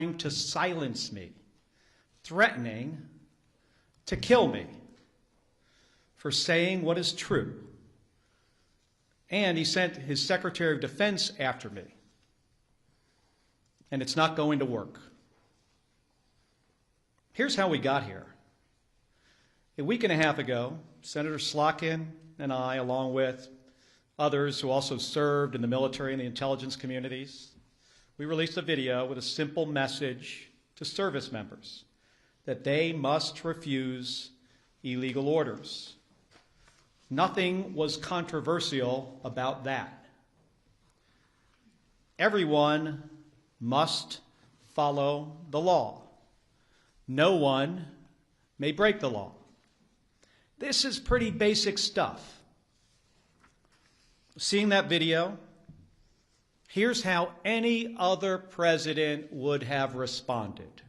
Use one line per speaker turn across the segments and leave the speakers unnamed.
to silence me, threatening to kill me for saying what is true. And he sent his Secretary of Defense after me. And it's not going to work. Here's how we got here. A week and a half ago, Senator Slotkin and I, along with others who also served in the military and the intelligence communities, we released a video with a simple message to service members that they must refuse illegal orders. Nothing was controversial about that. Everyone must follow the law. No one may break the law. This is pretty basic stuff. Seeing that video, here's how any other president would have responded.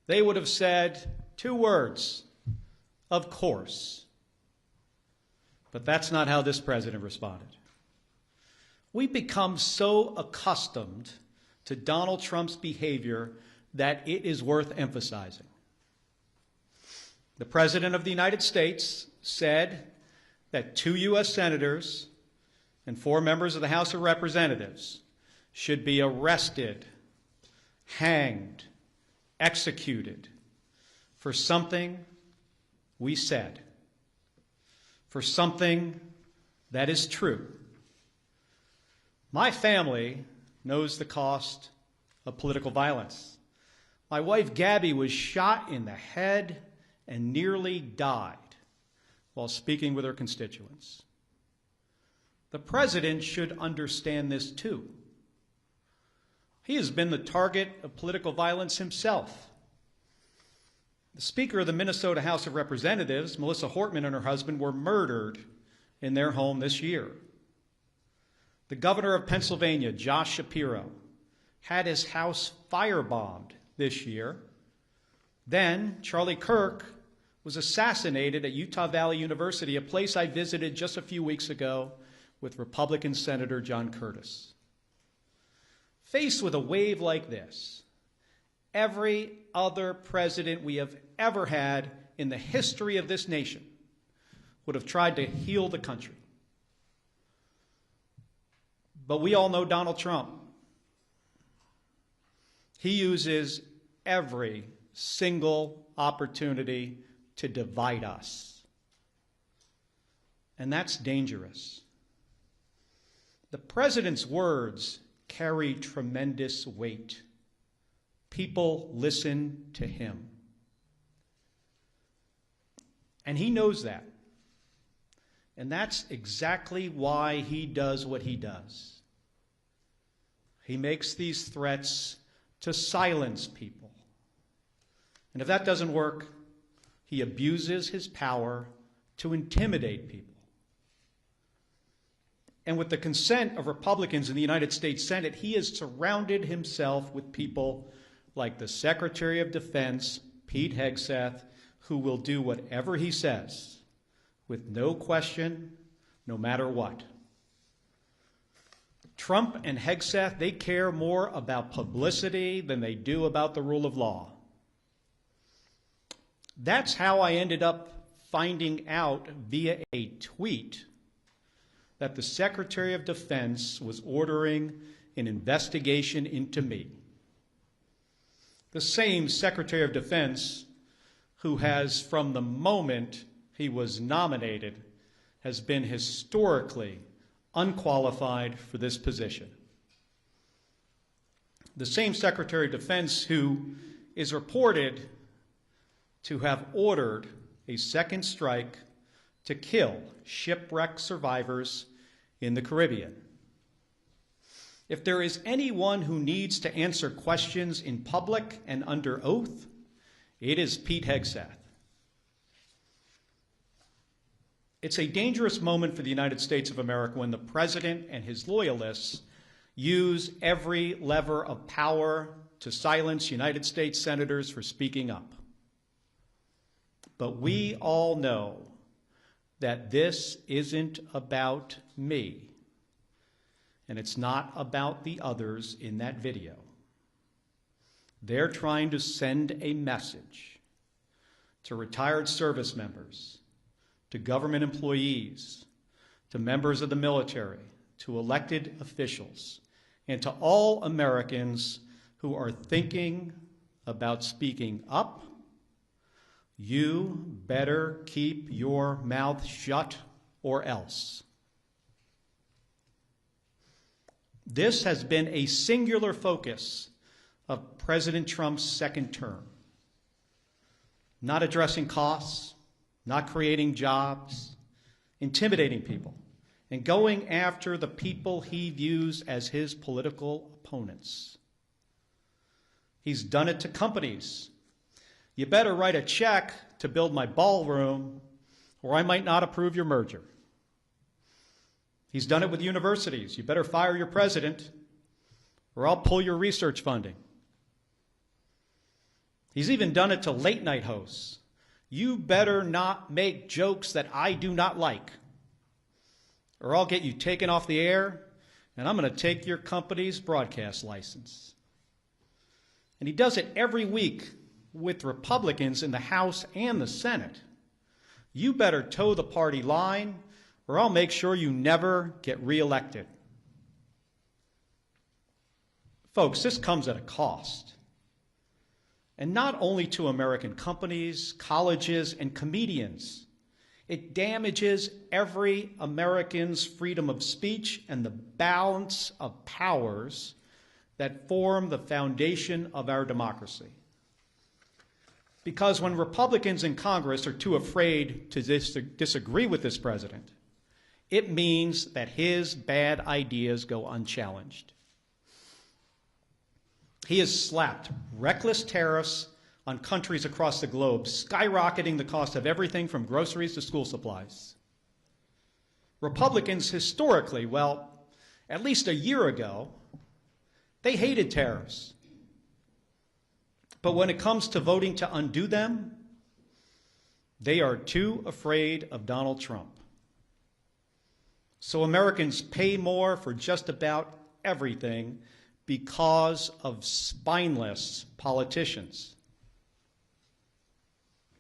They would have said 2 words, "Of course." But that's not how this president responded. We've become so accustomed to Donald Trump's behavior that it is worth emphasizing. The President of the United States said that 2 U.S. senators and 4 members of the House of Representatives should be arrested, hanged, executed for something we said, for something that is true. My family knows the cost of political violence. My wife, Gabby, was shot in the head and nearly died while speaking with her constituents. The president should understand this too. He has been the target of political violence himself. The Speaker of the Minnesota House of Representatives, Melissa Hortman, and her husband were murdered in their home this year. The Governor of Pennsylvania, Josh Shapiro, had his house firebombed this year. Then Charlie Kirk was assassinated at Utah Valley University, a place I visited just a few weeks ago with Republican Senator John Curtis. Faced with a wave like this, every other president we have ever had in the history of this nation would have tried to heal the country. But we all know Donald Trump. He uses every single opportunity to divide us. And that's dangerous. The president's words carry tremendous weight. People listen to him. And he knows that. And that's exactly why he does what he does. He makes these threats to silence people. And if that doesn't work, he abuses his power to intimidate people. And with the consent of Republicans in the United States Senate, he has surrounded himself with people like the Secretary of Defense, Pete Hegseth, who will do whatever he says with no question, no matter what. Trump and Hegseth, they care more about publicity than they do about the rule of law. That's how I ended up finding out via a tweet that the Secretary of Defense was ordering an investigation into me. The same Secretary of Defense who has, from the moment he was nominated, has been historically unqualified for this position. The same Secretary of Defense who is reported to have ordered a second strike to kill shipwreck survivors in the Caribbean. If there is anyone who needs to answer questions in public and under oath, it is Pete Hegseth. It's a dangerous moment for the United States of America when the president and his loyalists use every lever of power to silence United States senators for speaking up. But we all know that this isn't about me, and it's not about the others in that video. They're trying to send a message to retired service members, to government employees, to members of the military, to elected officials, and to all Americans who are thinking about speaking up. You better keep your mouth shut or else. This has been a singular focus of President Trump's second term. Not addressing costs, not creating jobs, intimidating people, and going after the people he views as his political opponents. He's done it to companies. You better write a check to build my ballroom, or I might not approve your merger. He's done it with universities. You better fire your president, or I'll pull your research funding. He's even done it to late-night hosts. You better not make jokes that I do not like, or I'll get you taken off the air, and I'm going to take your company's broadcast license. And he does it every week with Republicans in the House and the Senate. You better toe the party line, or I'll make sure you never get reelected. Folks, this comes at a cost. And not only to American companies, colleges, and comedians. It damages every American's freedom of speech and the balance of powers that form the foundation of our democracy. Because when Republicans in Congress are too afraid to disagree with this president, it means that his bad ideas go unchallenged. He has slapped reckless tariffs on countries across the globe, skyrocketing the cost of everything from groceries to school supplies. Republicans historically, well, at least a year ago, they hated tariffs. But when it comes to voting to undo them, they are too afraid of Donald Trump. So Americans pay more for just about everything because of spineless politicians.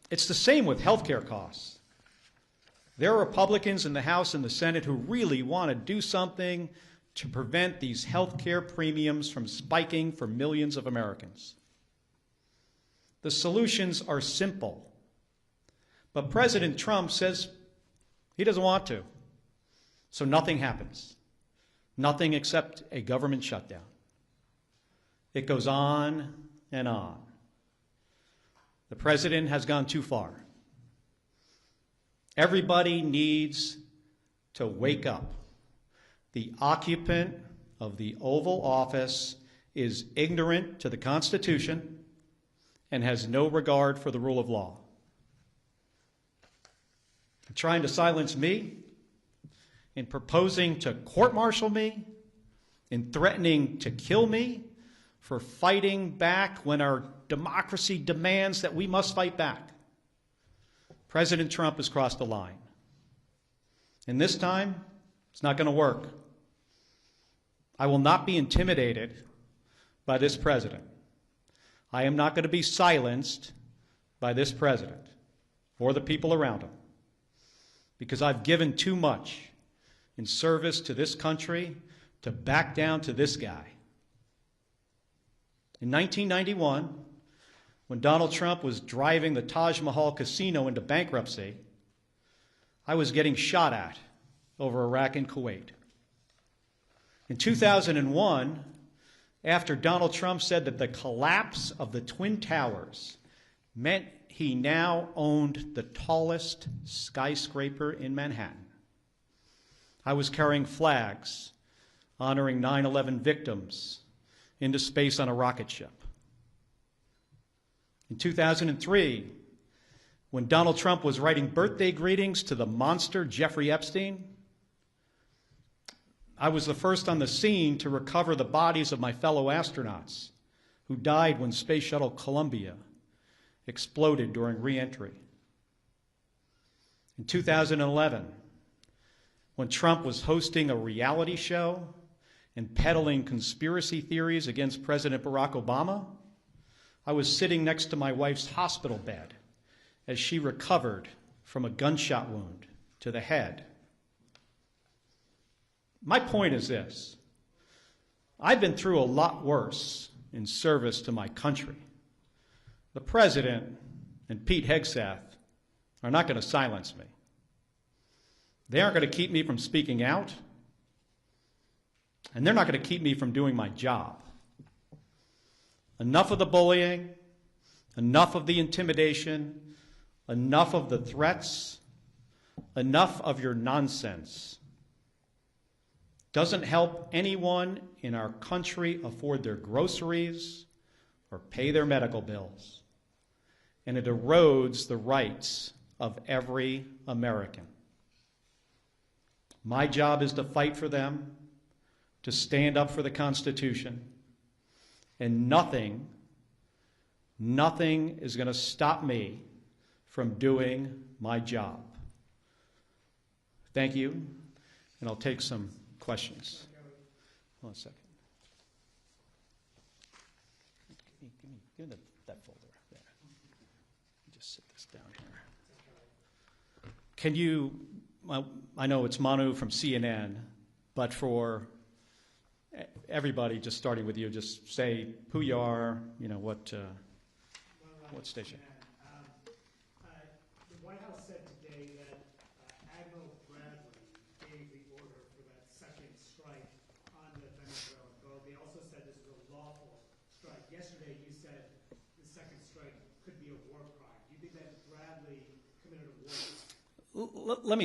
It's the same with healthcare costs. There are Republicans in the House and the Senate who really want to do something to prevent these healthcare premiums from spiking for millions of Americans. The solutions are simple, but President Trump says he doesn't want to. So nothing happens. Nothing except a government shutdown. It goes on and on. The president has gone too far. Everybody needs to wake up. The occupant of the Oval Office is ignorant to the Constitution and has no regard for the rule of law. Trying to silence me, in proposing to court-martial me, in threatening to kill me, for fighting back when our democracy demands that we must fight back. President Trump has crossed the line. And this time, it's not going to work. I will not be intimidated by this president. I am not going to be silenced by this president or the people around him, because I've given too much in service to this country to back down to this guy. In 1991, when Donald Trump was driving the Taj Mahal Casino into bankruptcy, I was getting shot at over Iraq and Kuwait. In 2001, after Donald Trump said that the collapse of the Twin Towers meant he now owned the tallest skyscraper in Manhattan, I was carrying flags honoring 9/11 victims into space on a rocket ship. In 2003, when Donald Trump was writing birthday greetings to the monster Jeffrey Epstein, I was the first on the scene to recover the bodies of my fellow astronauts who died when Space Shuttle Columbia exploded during re-entry. In 2011, when Trump was hosting a reality show and peddling conspiracy theories against President Barack Obama, I was sitting next to my wife's hospital bed as she recovered from a gunshot wound to the head. My point is this. I've been through a lot worse in service to my country. The President and Pete Hegseth are not going to silence me. They aren't going to keep me from speaking out, and they're not going to keep me from doing my job. Enough of the bullying, enough of the intimidation, enough of the threats, enough of your nonsense. Doesn't help anyone in our country afford their groceries or pay their medical bills. And it erodes the rights of every American. My job is to fight for them, to stand up for the Constitution, and nothing is going to stop me from doing my job. Thank you, and I'll take some questions. Hold on a second. Give me that folder there. Just sit this down here. Can you, well, I know it's Manu from CNN, but for everybody, just starting with you, just say who you are, you know, what station.
The White House said today that Admiral Bradley gave the order for that second strike on the Venezuelan boat. They also said this was a lawful strike. Yesterday you said the second strike could be a war crime. Do you think that Bradley committed a war crime?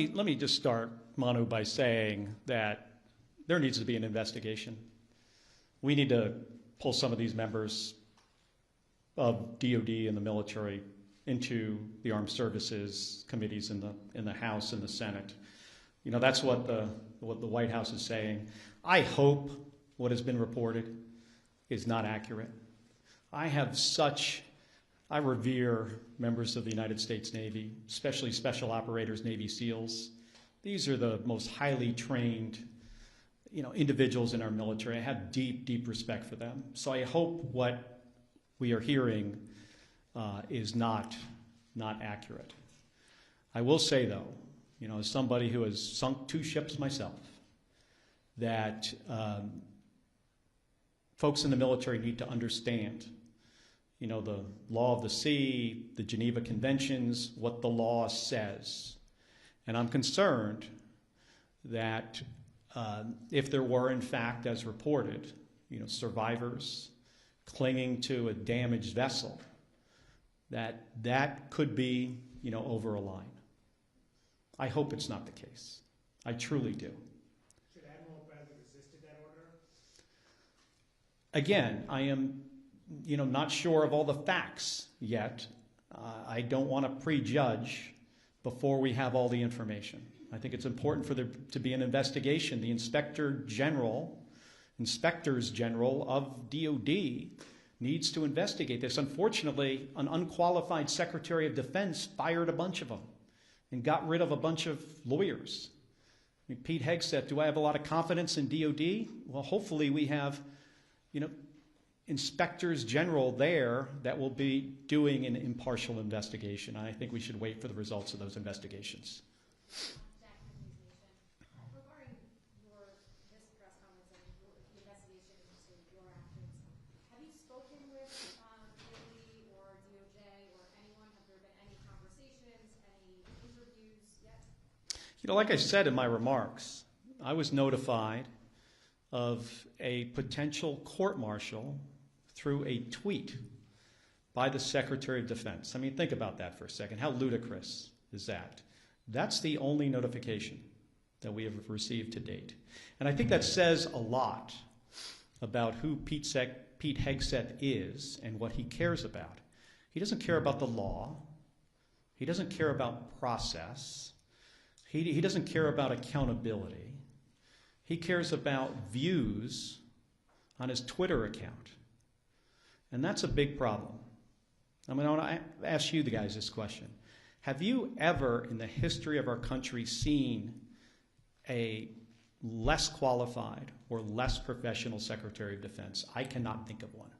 Let me just start, Manu, by saying that there needs to be an investigation. We need to pull some of these members of DOD and the military into the armed services committees in the House and the Senate. You know, that's what the White House is saying. I hope what has been reported is not accurate. I revere members of the United States Navy, especially special operators, Navy SEALs. These are the most highly trained, you know, individuals in our military. I have deep, deep respect for them. So I hope what we are hearing is not accurate. I will say, though, you know, as somebody who has sunk 2 ships myself, that folks in the military need to understand, you know, the law of the sea, the Geneva Conventions, what the law says. And I'm concerned that if there were, in fact, as reported, you know, survivors clinging to a damaged vessel, that could be, you know, over a line. I hope it's not the case. I truly do.
Should Admiral Bradley resisted that order?
Again, I am, you know, not sure of all the facts yet. I don't want to prejudge before we have all the information. I think it's important for there to be an investigation. The Inspectors General of DOD needs to investigate this. Unfortunately, an unqualified Secretary of Defense fired a bunch of them and got rid of a bunch of lawyers. I mean, Pete Hegseth, do I have a lot of confidence in DOD? Well, hopefully we have, you know, inspectors general there that will be doing an impartial investigation. I think we should wait for the results of those investigations.
Regarding this press conference and the investigation into your actions, have you spoken with DOD or DOJ or anyone? Have there been any conversations, any interviews yet?
You know, like I said in my remarks, I was notified of a potential court-martial through a tweet by the Secretary of Defense. I mean, think about that for a second. How ludicrous is that? That's the only notification that we have received to date. And I think that says a lot about who Pete Hegseth is and what he cares about. He doesn't care about the law. He doesn't care about process. He doesn't care about accountability. He cares about views on his Twitter account. And that's a big problem. I mean, I want to ask you guys this question. Have you ever in the history of our country seen a less qualified or less professional Secretary of Defense? I cannot think of one.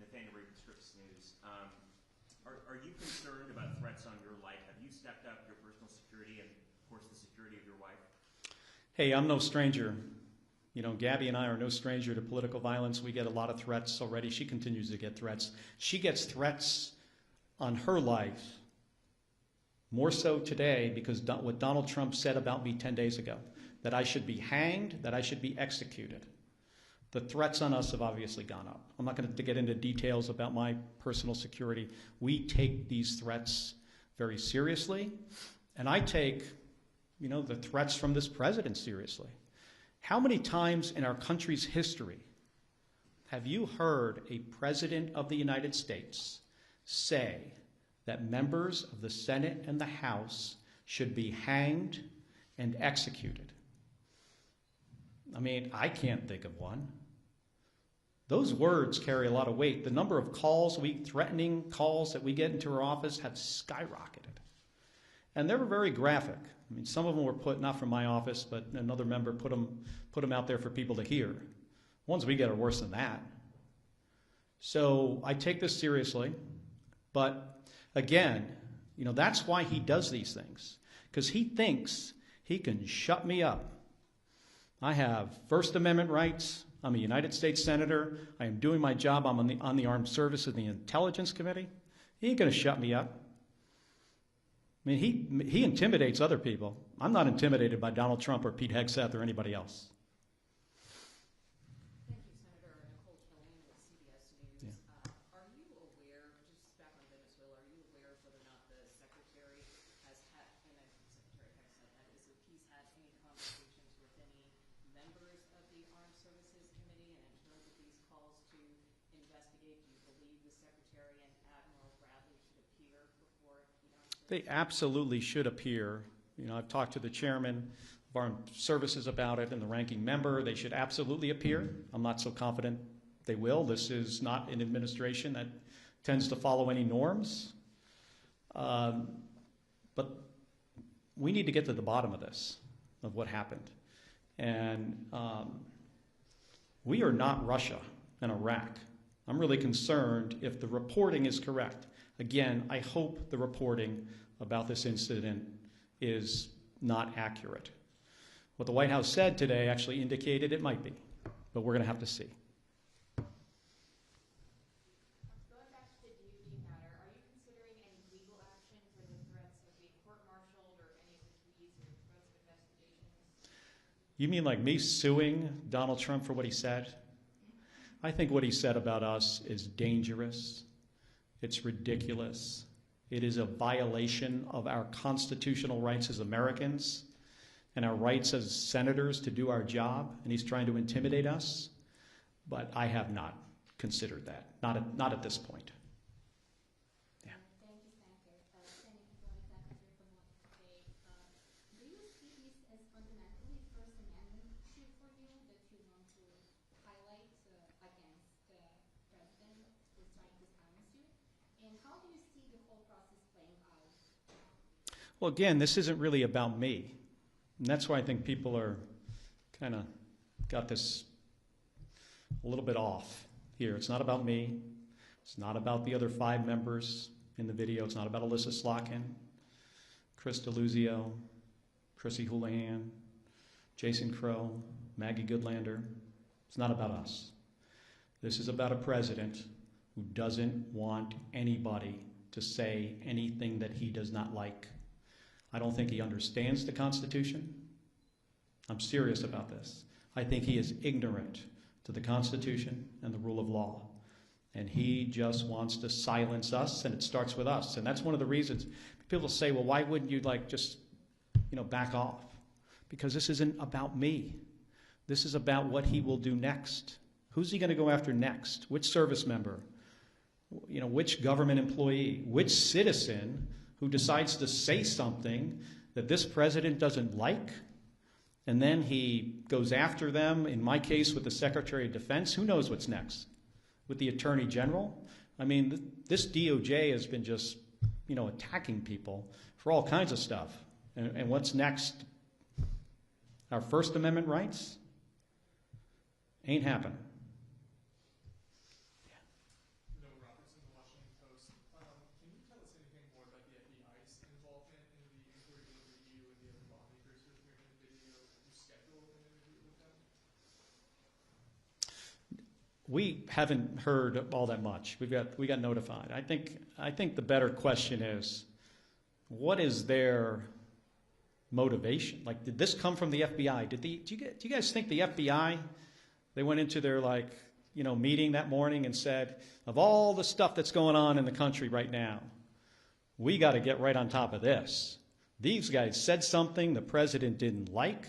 Nathaniel Reagan, Scripps News. Are you concerned about threats on your life? Have you stepped up your personal security and, of course, the security of your wife?
Hey, I'm no stranger. You know, Gabby and I are no stranger to political violence. We get a lot of threats already. She continues to get threats. She gets threats on her life, more so today because what Donald Trump said about me 10 days ago, that I should be hanged, that I should be executed. The threats on us have obviously gone up. I'm not going to get into details about my personal security. We take these threats very seriously, and I take, you know, the threats from this president seriously. How many times in our country's history have you heard a president of the United States say that members of the Senate and the House should be hanged and executed? I mean, I can't think of one. Those words carry a lot of weight. The number of threatening calls that we get into our office have skyrocketed. And they were very graphic. I mean, some of them were put, not from my office, but another member put them out there for people to hear. Ones we get are worse than that. So I take this seriously. But again, you know, that's why he does these things. Because he thinks he can shut me up. I have First Amendment rights. I'm a United States Senator. I am doing my job. I'm on the Armed Services and the Intelligence Committee. He ain't going to shut me up. I mean, he intimidates other people. I'm not intimidated by Donald Trump or Pete Hegseth or anybody else.
Thank you, Senator Nicole Killian with CBS News.
Yeah.
Are you aware, just back on Venezuela, are you aware of whether or not the Secretary has had, and Secretary Hegseth, that is, if he's had any conversations with any members of the Armed Services Committee, and in terms of these calls to investigate, do you believe the Secretary and Admiral Bradley should appear before the Armed Services?
They absolutely should appear. You know, I've talked to the chairman of Armed Services about it and the ranking member. They should absolutely appear. I'm not so confident they will. This is not an administration that tends to follow any norms. But we need to get to the bottom of this, of what happened. And we are not Russia and Iraq. I'm really concerned if the reporting is correct. Again, I hope the reporting about this incident is not accurate. What the White House said today actually indicated it might be, but we're going to have to see.
Going back to the DOJ matter, are you considering any legal action for the threats of being court-martialed or any of the tweets or threats of investigations?
You mean like me suing Donald Trump for what he said? I think what he said about us is dangerous. It's ridiculous. It is a violation of our constitutional rights as Americans and our rights as senators to do our job, and he's trying to intimidate us. But I have not considered that, not at this point. Yeah.
Thank you, Senator. Senator Veronica Secretary from Washington State. Do you see this as fundamentally First Amendment issue for you that you want to highlight against the president who's trying to silence you? And how do you see the whole process playing out?
Well, again, this isn't really about me. And that's why I think people are kind of got this a little bit off here. It's not about me. It's not about the other 5 members in the video. It's not about Alyssa Slotkin, Chris DeLuzio, Chrissy Houlihan, Jason Crow, Maggie Goodlander. It's not about us. This is about a president who doesn't want anybody to say anything that he does not like. I don't think he understands the Constitution. I'm serious about this. I think he is ignorant to the Constitution and the rule of law. And he just wants to silence us, and it starts with us. And that's one of the reasons people say, well, why wouldn't you just back off? Because this isn't about me. This is about what he will do next. Who's he going to go after next? Which service member? Which government employee? Which citizen who decides to say something that this president doesn't like, and then he goes after them, in my case with the Secretary of Defense? Who knows what's next? With the Attorney General? I mean, this DOJ has been just, attacking people for all kinds of stuff. And what's next? Our First Amendment rights? Ain't happening.
No,
we haven't heard all that much. We got notified. I think the better question is, what is their motivation? Like, did this come from the FBI? Do you guys think the FBI, they went into their meeting that morning and said, of all the stuff that's going on in the country right now, we got to get right on top of this. These guys said something the president didn't like,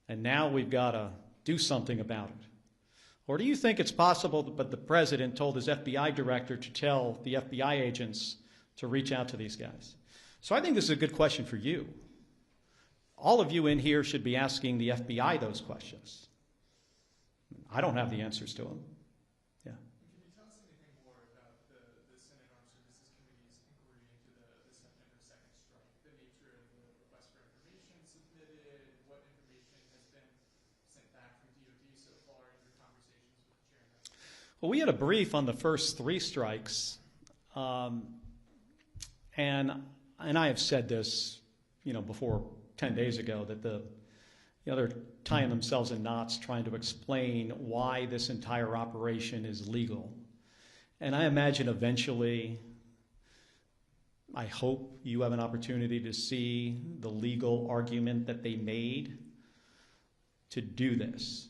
and now we've got to do something about it. Or do you think it's possible that the president told his FBI director to tell the FBI agents to reach out to these guys? So I think this is a good question for you. All of you in here should be asking the FBI those questions. I don't have the answers to them. Yeah.
Can you tell us anything more about the Senate Armed Services Committee's inquiry into the September 2nd strike, the nature of the request for information submitted, what information has been sent back from DOD so far in your conversations with the chairman?
Well, we had a brief on the first 3 strikes, and I have said this, before 10 days ago, that they're tying themselves in knots trying to explain why this entire operation is legal. And I imagine eventually, I hope you have an opportunity to see the legal argument that they made to do this.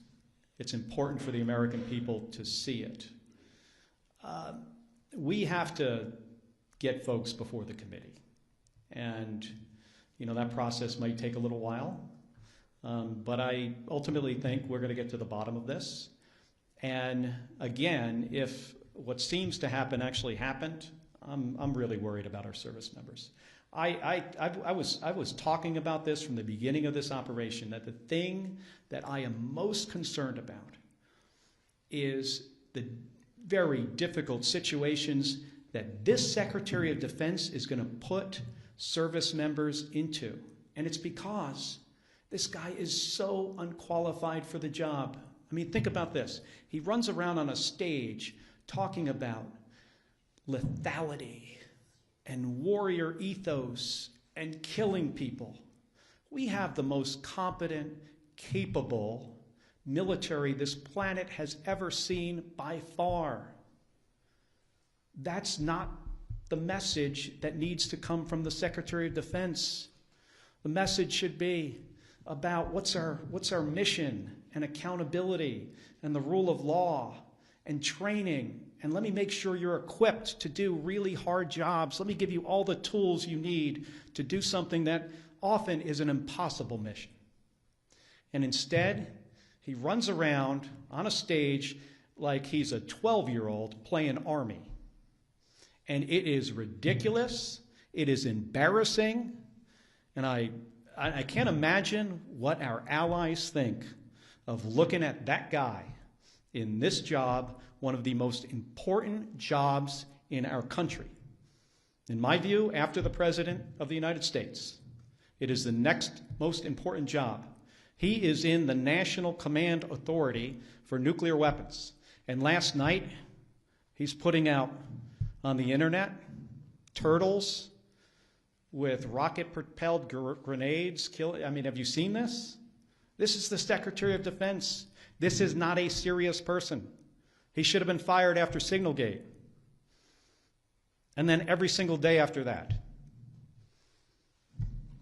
It's important for the American people to see it. We have to get folks before the committee. And, that process might take a little while. But I ultimately think we're going to get to the bottom of this. And again, if what seems to happen actually happened, I'm really worried about our service members. I was talking about this from the beginning of this operation, that the thing that I am most concerned about is the very difficult situations that this Secretary of Defense is going to put service members into. And it's because this guy is so unqualified for the job. I mean, think about this. He runs around on a stage talking about lethality and warrior ethos and killing people. We have the most competent, capable military this planet has ever seen by far. That's not the message that needs to come from the Secretary of Defense. The message should be about what's our mission and accountability and the rule of law and training. And let me make sure you're equipped to do really hard jobs. Let me give you all the tools you need to do something that often is an impossible mission. And instead, he runs around on a stage like he's a 12-year-old playing Army. And it is ridiculous. It is embarrassing. And I can't imagine what our allies think of looking at that guy in this job, one of the most important jobs in our country. In my view, after the President of the United States, it is the next most important job. He is in the National Command Authority for Nuclear Weapons. And last night, he's putting out on the internet turtles with rocket-propelled grenades. Have you seen this? This is the Secretary of Defense. This is not a serious person. He should have been fired after Signalgate. And then every single day after that.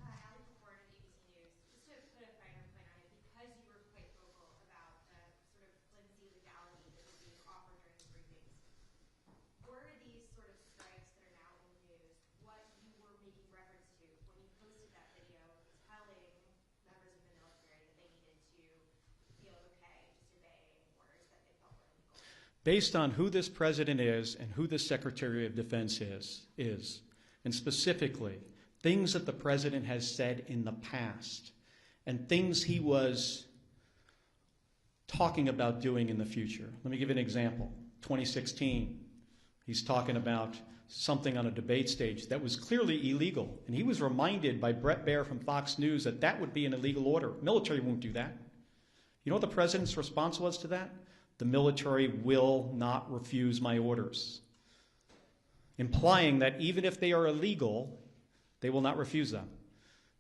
Ally Purport of ABC News. Just to put a finer point on it, because you were quite vocal about the sort of flimsy legality that was being offered during the briefings, were these sort of strikes that are now in the news what you were making reference to when you posted that video telling members of the military that they needed to feel okay just obeying orders that they felt were illegal?
Based on who this president is and who this Secretary of Defense is, and specifically things that the president has said in the past and things he was talking about doing in the future. Let me give you an example. 2016, he's talking about something on a debate stage that was clearly illegal, and he was reminded by Bret Baier from Fox News that that would be an illegal order. Military won't do that. You know what the president's response was to that? The military will not refuse my orders, implying that even if they are illegal, they will not refuse them.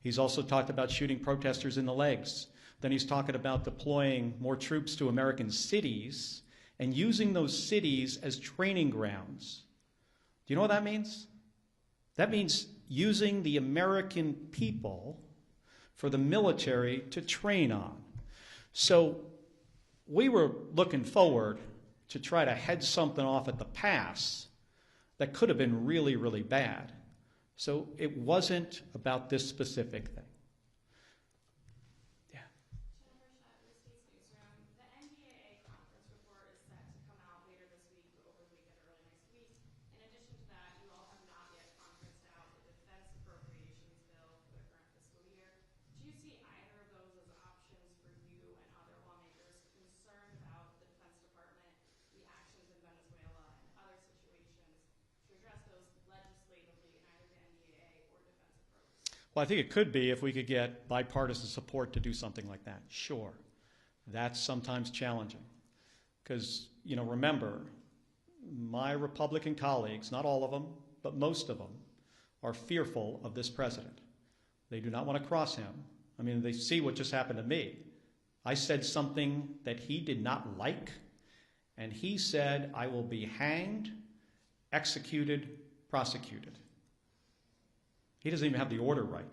He's also talked about shooting protesters in the legs. Then he's talking about deploying more troops to American cities and using those cities as training grounds. Do you know what that means? That means using the American people for the military to train on. So we were looking forward to try to head something off at the pass that could have been really, really bad. So it wasn't about this specific thing. Yeah.
Jennifer Schott, the States Newsroom. The NDAA conference report is set to come out later this week, over the weekend, early next week. In addition to that, you all have not yet conferenced out the defense appropriations bill for the current fiscal year. Do you see either of those as options for you and other lawmakers concerned about the Defense Department, the actions in Venezuela, and other situations to address those legislatively in either the NDAA or defense appropriations?
Well, I think it could be if we could get bipartisan support to do something like that. Sure. That's sometimes challenging. Because, remember, my Republican colleagues, not all of them, but most of them, are fearful of this president. They do not want to cross him. I mean, they see what just happened to me. I said something that he did not like, and he said, I will be hanged, executed, prosecuted. He doesn't even have the order right.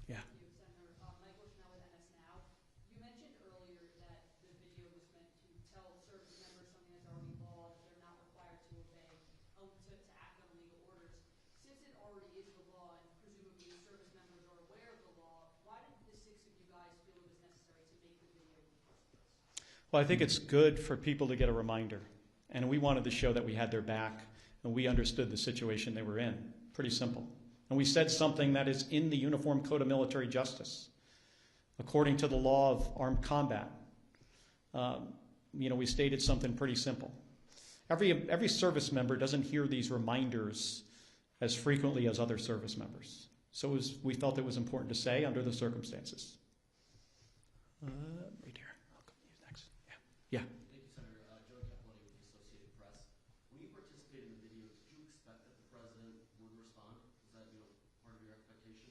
Yeah.
You, Senator. Mike Bushnell with NS Now. You mentioned earlier that the video was meant to tell service members something that's already law, that they're not required to obey, to act on legal orders. Since it already is the law, and presumably service members are aware of the law, why did the six of you guys feel it was necessary to make the video in the first place?
Well, I think it's good for people to get a reminder. And we wanted to show that we had their back and we understood the situation they were in. Pretty simple. And we said something that is in the Uniform Code of Military Justice. According to the law of armed combat, we stated something pretty simple. Every service member doesn't hear these reminders as frequently as other service members. So we felt it was important to say under the circumstances. Right here. I'll come to you next. Yeah.
Thank you, Senator. Joey Cappelletti with the Associated Press. When you participated in the video, did you expect that the president would respond? Was that, part of your expectation?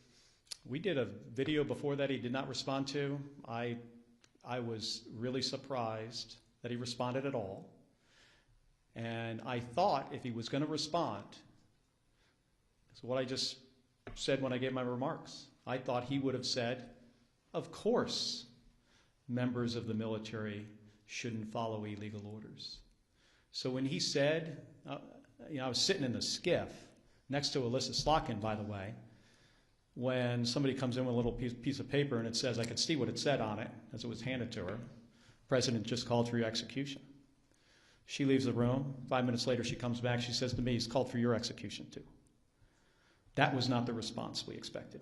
We did a video before that he did not respond to. I was really surprised that he responded at all. And I thought if he was going to respond, it's what I just said when I gave my remarks. I thought he would have said, of course, members of the military shouldn't follow illegal orders. So when he said, I was sitting in the skiff next to Alyssa Slotkin, by the way, when somebody comes in with a little piece of paper and it says, I could see what it said on it as it was handed to her, President just called for your execution. She leaves the room. 5 minutes later, she comes back. She says to me, he's called for your execution too. That was not the response we expected.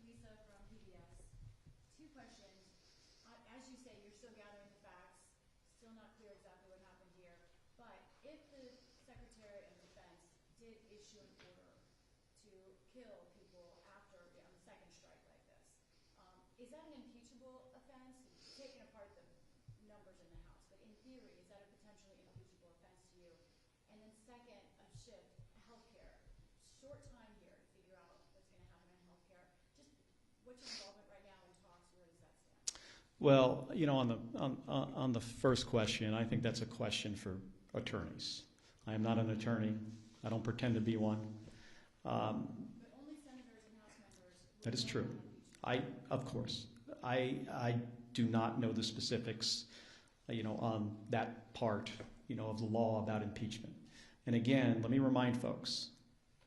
Lisa from PBS. Two questions. As you say, you're still gathering the facts. Still not clear exactly what happened here. But if the Secretary of Defense did issue an order to kill people after on the second strike like this, is that an impeachable offense? Taking apart the numbers in the House, but in theory, is that a potentially impeachable offense to you? And then second, a shift, healthcare. Short time here to figure out what's going to happen in healthcare. Just what's your involvement right now in talks? Where does that stand?
Well, on the first question, I think that's a question for attorneys. I am not an attorney. I don't pretend to be one.
But only senators and House members.
That is true. Of course. I do not know the specifics, on that part, of the law about impeachment. And again, let me remind folks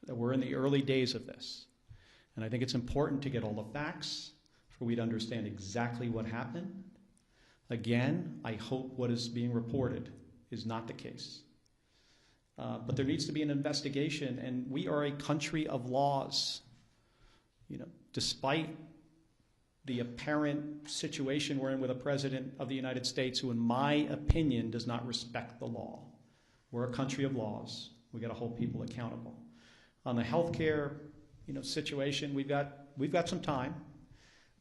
that we're in the early days of this. And I think it's important to get all the facts for we to understand exactly what happened. Again, I hope what is being reported is not the case. But there needs to be an investigation, and we are a country of laws. Despite the apparent situation we're in with a president of the United States who, in my opinion, does not respect the law. We're a country of laws. We got to hold people accountable. On the healthcare, situation, we've got some time.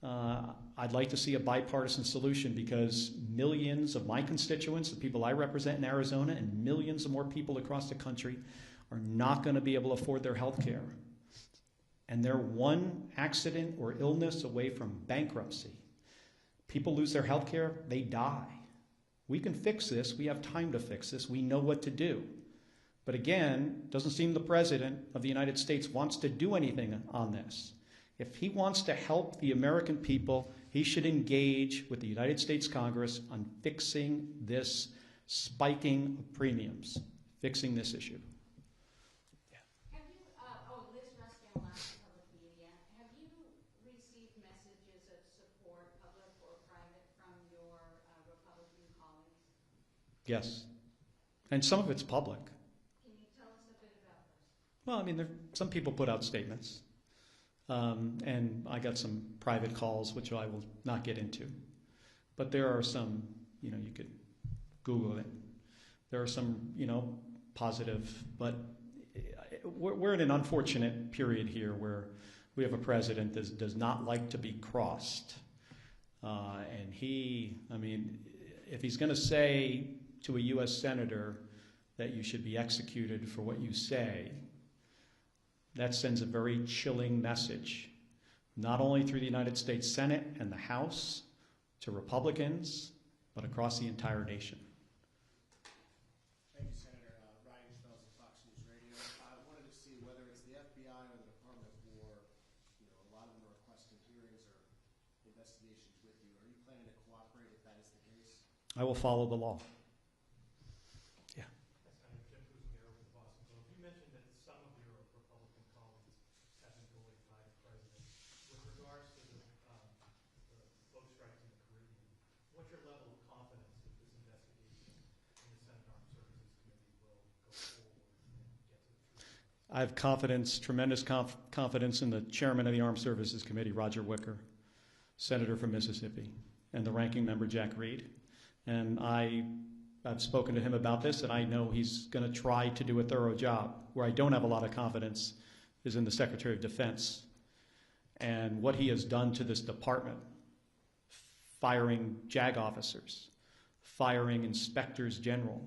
I'd like to see a bipartisan solution because millions of my constituents, the people I represent in Arizona, and millions of more people across the country are not going to be able to afford their health care. And they're one accident or illness away from bankruptcy. People lose their health care, they die. We can fix this. We have time to fix this. We know what to do. But again, it doesn't seem the President of the United States wants to do anything on this. If he wants to help the American people, he should engage with the United States Congress on fixing this spiking of premiums, fixing this issue.
Have you, Liz Ruskin, Alaska Public Media, have you received messages of support, public or private, from your Republican colleagues?
Yes. And some of it's public.
Can you tell us a bit about this?
Well, I mean, some people put out statements. And I got some private calls, which I will not get into. But there are some, you could Google it. There are some, positive. But we're in an unfortunate period here where we have a president that does not like to be crossed. And if he's going to say to a U.S. senator that you should be executed for what you say, that sends a very chilling message, not only through the United States Senate and the House to Republicans, but across the entire nation.
Thank you, Senator. Ryan Schmelz of Fox News Radio. I wanted to see whether it's the FBI or the Department of War, a lot of them are requesting hearings or investigations with you. Are you planning to cooperate if that is the case?
I will follow the law. I have confidence, tremendous confidence in the chairman of the Armed Services Committee, Roger Wicker, senator from Mississippi, and the ranking member, Jack Reed. And I've spoken to him about this, and I know he's going to try to do a thorough job. Where I don't have a lot of confidence is in the Secretary of Defense and what he has done to this department, firing JAG officers, firing inspectors general.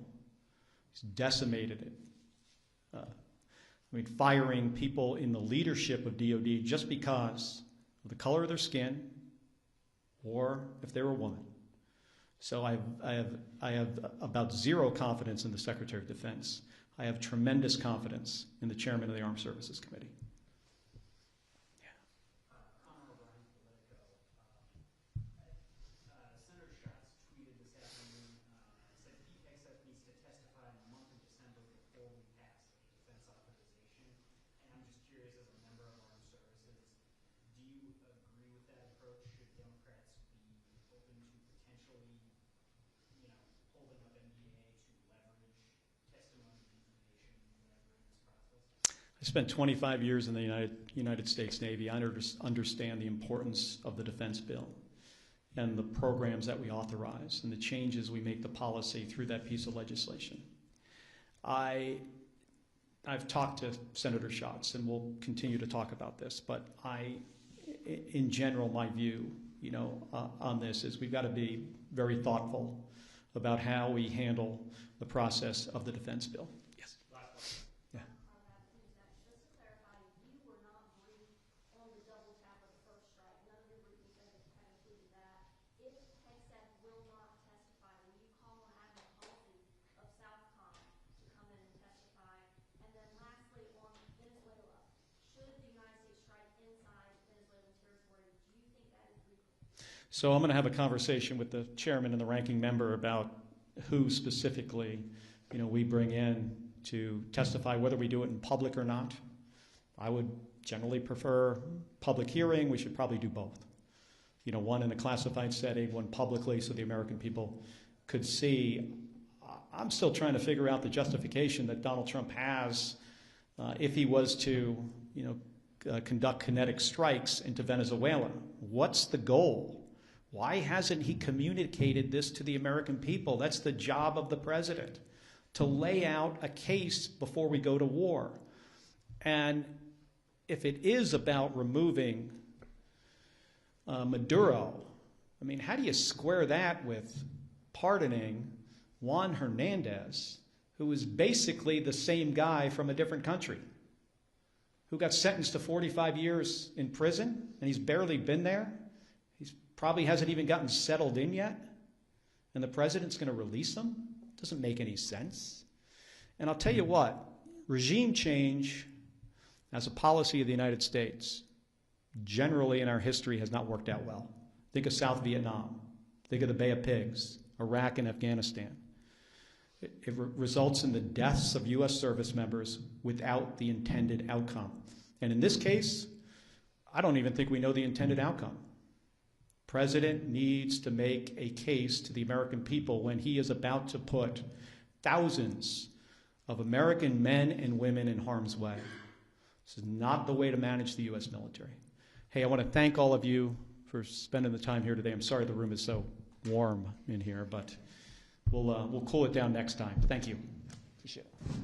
He's decimated it. Firing people in the leadership of DOD just because of the color of their skin or if they were a woman. So I have about zero confidence in the Secretary of Defense. I have tremendous confidence in the chairman of the Armed Services Committee.
Senator Schatz tweeted this afternoon, said PXF needs to testify in the month of December before we pass a defense authorization. And I'm just curious, as a member of Armed Services, do you agree with that approach? Should Democrats be open to potentially, holding up NDA to leverage testimony, information, whatever in this process?
I spent 25 years in the United States Navy. I understand the importance of the defense bill and the programs that we authorize and the changes we make to policy through that piece of legislation. I've talked to Senator Schatz, and we'll continue to talk about this, but in general, my view, on this is we've got to be very thoughtful about how we handle the process of the defense bill. Yes. Yeah.
Just to clarify, you were not briefed on the double tap of the first strike. None of your briefings had included that. If HEXET will not testify, will you call on Admiral Halsey of Southcom to come in and testify? And then lastly, on Venezuela, should the United States strike inside Venezuelan territory, do you think that is legal?
So I'm going to have a conversation with the chairman and the ranking member about who specifically, we bring in to testify, whether we do it in public or not. I would generally prefer public hearing. We should probably do both. One in a classified setting, one publicly, so the American people could see. I'm still trying to figure out the justification that Donald Trump has if he was to, conduct kinetic strikes into Venezuela. What's the goal? Why hasn't he communicated this to the American people? That's the job of the president, to lay out a case before we go to war. And if it is about removing Maduro, how do you square that with pardoning Juan Hernandez, who is basically the same guy from a different country, who got sentenced to 45 years in prison, and he's barely been there? He's probably hasn't even gotten settled in yet, and the president's going to release them? Doesn't make any sense. And I'll tell you what, regime change as a policy of the United States generally in our history has not worked out well. Think of South Vietnam. Think of the Bay of Pigs, Iraq and Afghanistan. It results in the deaths of U.S. service members without the intended outcome. And in this case, I don't even think we know the intended outcome. President needs to make a case to the American people when he is about to put thousands of American men and women in harm's way. This is not the way to manage the U.S. military. Hey, I want to thank all of you for spending the time here today. I'm sorry the room is so warm in here, but we'll cool it down next time. Thank you. Appreciate it.